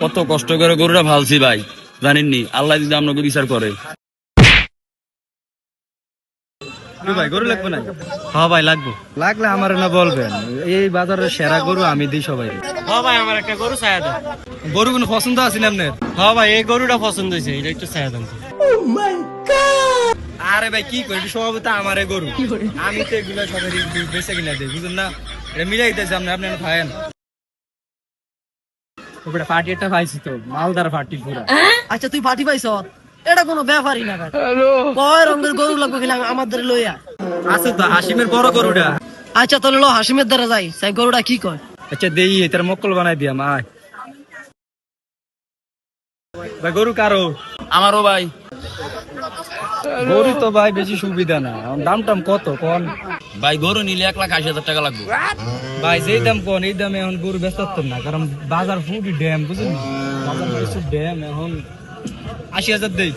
কত কষ্ট করে গরুটা ভালছি ভাই, জানেননি? আল্লাহ যদি আপনাকে বিচার করে। ভাই গরু লাগবে না? হ্যাঁ ভাই লাগবো। লাগলে আমার না বলবেন, এই বাজারের সেরা গরু আমি দিই সবাই। হ্যাঁ ভাই আমার একটা গরু ছায়া দেন। গরু কোনো পছন্দ আছে না আপনার? হ্যাঁ ভাই এই গরুটা পছন্দ হয়েছে, এটা একটু ছায়া দেন। আরে ভাই কি করি, সব তো আমার গরু, আমি তো এগুলো সবাই বেঁচে কিনা দিই, বুঝলেন না? এটা মিলাই দিতেছি আপনি, আপনি খায়েন। পার্টি একটা পাইছি তো, মালদার পার্টি পুরা। আচ্ছা তুই পার্টি পাইছ, এটা কোনো ব্যাপারই না ভাই। কয় রঙের গরু লাগবে কিনা আমাদের লইয়া আছে তো হাসিমের বড় গরুটা। আচ্ছা তাহলে লো হাসিমের দ্বারা যাই, সেই গরুটা কি কয়। আচ্ছা দেই, এটার মক্কল বানাই দিয়া মাই। ভাই গরু কারো? আমারও ভাই। গরু তো ভাই বেশি সুবিধা না, দাম টাম কত কোন? ভাই গরু নিলে 1,80,000 টাকা লাগবে। ভাই যেই দাম কোন এই দামে এখন গরু বেচতে পারতাম না, কারণ বাজার ফুটি ড্যাম, বুঝলেন? বাজার প্রচুর ড্যাম, এখন 80,000 দেই।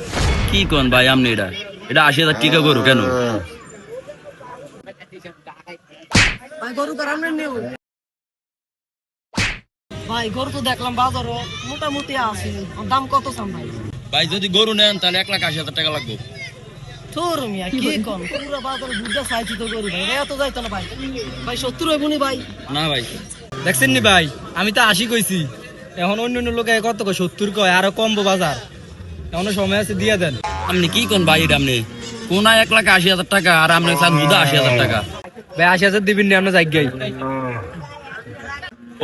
কি কোন ভাই আপনি? এটা 80,000 টাকা গরু কেন? ভাই গরু তো আমরা নেব ভাই, গরু তো দেখলাম বাজারও মোটামুটি আছে, দাম কত চান ভাই? ভাই যদি গরু নেন তাহলে 1,80,000 টাকা লাগবে। তোর মিয়া কি কোন, পুরো বাজারে বুঝা চাইছি তো গরু ভাই, এত যাইতো না ভাই। ভাই 70 হইবনি ভাই? না ভাই। দেখছেন নি ভাই, আমি তো 80 কইছি, এখন অন্য অন্য লোকে কত কয় 70 কয়, আরো কমবো বাজার, এখনো সময় আছে, দিয়ে দেন। আপনি কি কোন ভাই? এটা আপনি কোন 1,80,000 টাকা আর আপনি চান বুধা 80,000 টাকা? ভাই 80,000 দিবেন নি? আপনার জায়গায়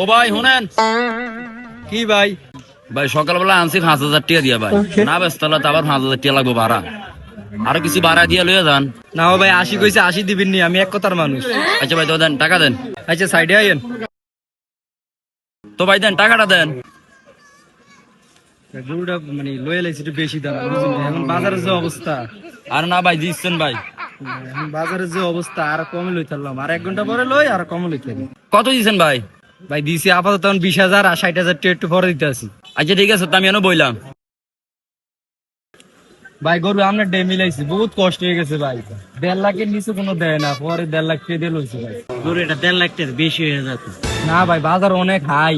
ও ভাই শুনেন। কি ভাই? ভাই সকালবেলা আনছি 5,000 টাকা দিয়া ভাই, না ব্যস্ত হলে তো আবার 5,000 টাকা লাগবে ভাড়া, আরো কিছু ভাড়া দিয়ে লইয়া যান। না ভাই 80 কইছে, 80 দিবেন নি, আমি এক কথার মানুষ। আচ্ছা ভাই তো দেন, টাকা দেন। আচ্ছা সাইডে আইয়েন। তো ভাই দেন, টাকাটা দেন। গরুটা মানে লয়ে লাইছে একটু বেশি দাম, বুঝলেন? এখন বাজারের যে অবস্থা, আর না ভাই দিচ্ছেন ভাই। এখন বাজারের যে অবস্থা, আর কমে লইতে পারলাম, আর 1 ঘন্টা পরে লই, আর কমে লইতে পারি। কত দিচ্ছেন ভাই? ভাই দিছি আপাতত 20,000, আর 60,000 টাকা একটু পরে দিতে আসি। আচ্ছা ঠিক আছে, তো আমি এনে বইলাম। ভাই গরু আমরা ডে মিলাইছি, বহুত কষ্ট হয়ে গেছে ভাই, 1.5 লাখের নিচে কোনো দেয় না, পরে 1.5 লাখ টাকা দিয়ে লইছে ভাই। গরু এটা 1.5 লাখ টাকা বেশি হয়ে যেত। না ভাই বাজার অনেক হাই,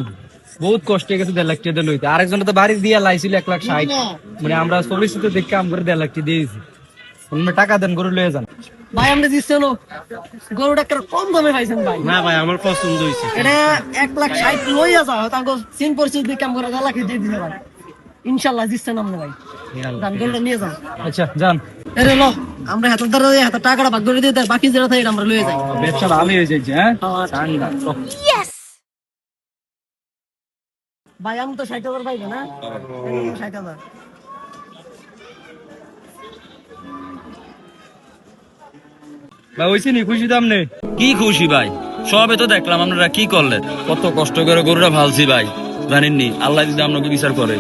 বহুত কষ্ট হয়ে গেছে 1.5 লাখ টাকা দিয়ে লইতে। আরেকজনে তো বাড়ি দিয়ে লাইছিল 1,60,000, মানে আমরা পরিস্থিতি দেখে কাম করে 1.5 লাখ টাকা দিয়েছি। টাকা দেন, গরু লয়ে যান। ভাই আমরা দিচ্ছেন গরুটা একটা কম দামে পাইছেন ভাই। না ভাই আমার পছন্দ হয়েছে। এটা 1,60,000 লইয়া যাও, তাকে সিন পরিস্থিতি কাম করে 1 লাখ দিয়ে দিতে ভাই, ইনশাল্লাহ দিচ্ছেন আপনি ভাই। যান গরুটা নিয়ে যান। আচ্ছা যান। এরে লো, আমরা হাতের দ্বারা হাতে টাকাটা ভাগ করে দিয়ে দেয়, বাকি যেটা থাকে আমরা লয়ে যাই। ব্যবসা ভালো হয়ে যাচ্ছে। হ্যাঁ ভাই আমি তো 60,000 পাইবো না, 60,000। ভাই হইছে নি, খুশি দাম নেই? কি খুশি ভাই, সবে তো দেখলাম আপনারা কি করলেন, কত কষ্ট করে গরুটা ভালছি ভাই, জানেননি? আল্লাহ যদি আপনাকে বিচার করে।